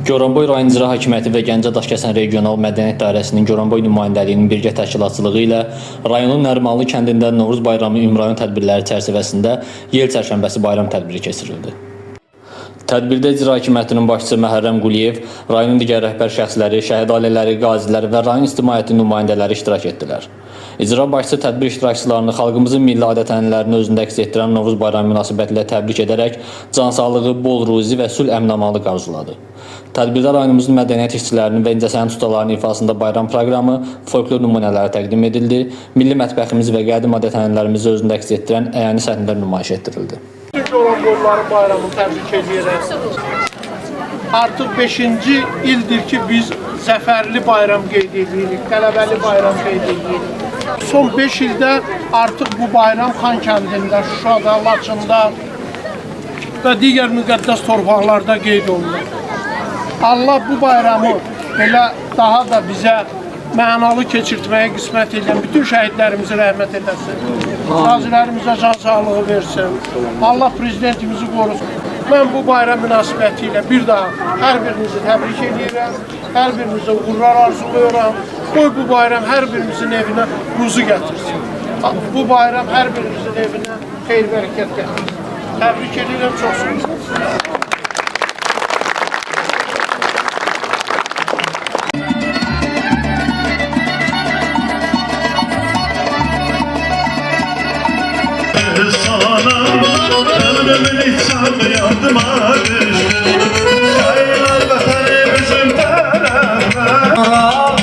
Goranboy rayon icra hakimiyyəti və Gəncə Daşkəsən regional mədəniyyət dairəsinin Goranboy nümayəndəliyinin birgə təşkilatçılığı ilə rayonun Nərimanlı kəndində Novruz bayramı ümumrayon tədbirləri çərçivəsində Yel çərşənbəsi bayram tədbiri keçirildi. Tədbirdə icra hakimiyyətinin başçısı Məhərrəm Quliyev, rayonun digər rəhbər şəxsləri, şəhid ailələri, qazilər və rayon ictimaiyyəti nümayəndələri iştirak etdilər. İcra başçısı tədbir iştirakçılarını xalqımızın milli adət-ənənələrini özündə əks etdirən Novruz bayramı münasibətilə təbrik edərək cansağlığı, bol ruzi və sülh əmin-amanlıq arzuladı. Tədbirdə rayonumuzun mədəniyyət işçilərinin və incəsənət ustalarının ifasında bayram proqramı, folklor nümunələri təqdim edildi, milli mətbəximizi və qədim adət-ənənələrimizi özündə əks etdirən əyani səhnələr nümayiş etdirildi. Goranboyluların bayramını təbrik edirəm. Artıq 5-ci ildir ki, biz zəfərli bayram qeyd edirik, qələbəli bayram qeyd edirik. Son 5 ildə artıq bu bayram Xankəndində, Şuşada, Laçında və digər müqəddəs torpaqlarda qeyd olunur. Allah bu bayramı belə daha da bizə mənalı keçirtməyə qismət edən bütün şəhidlərimizi rəhmət edəsin. Qazilərimizə can sağlığı versin. Allah prezidentimizi qorusun. Mən bu bayram münasibəti ilə bir daha hər birinizi təbrik edirəm. Hər birinizə uğurlar arzulayıram. Qoy bu bayram hər birimizin evinə ruzu gətirsin. Bu bayram hər birimizin evinə xeyir-bərəkət gətirsin. Təbrik edirəm, çox sağ olun. Ömrümün içinde yardıma düştüm. Şairler vatani bizim taraflar.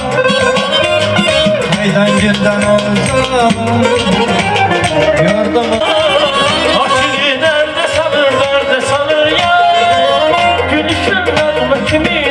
Haydan girden olacağım yardımı. Aşkı nerede sanır ya. Gülüşün verme kimi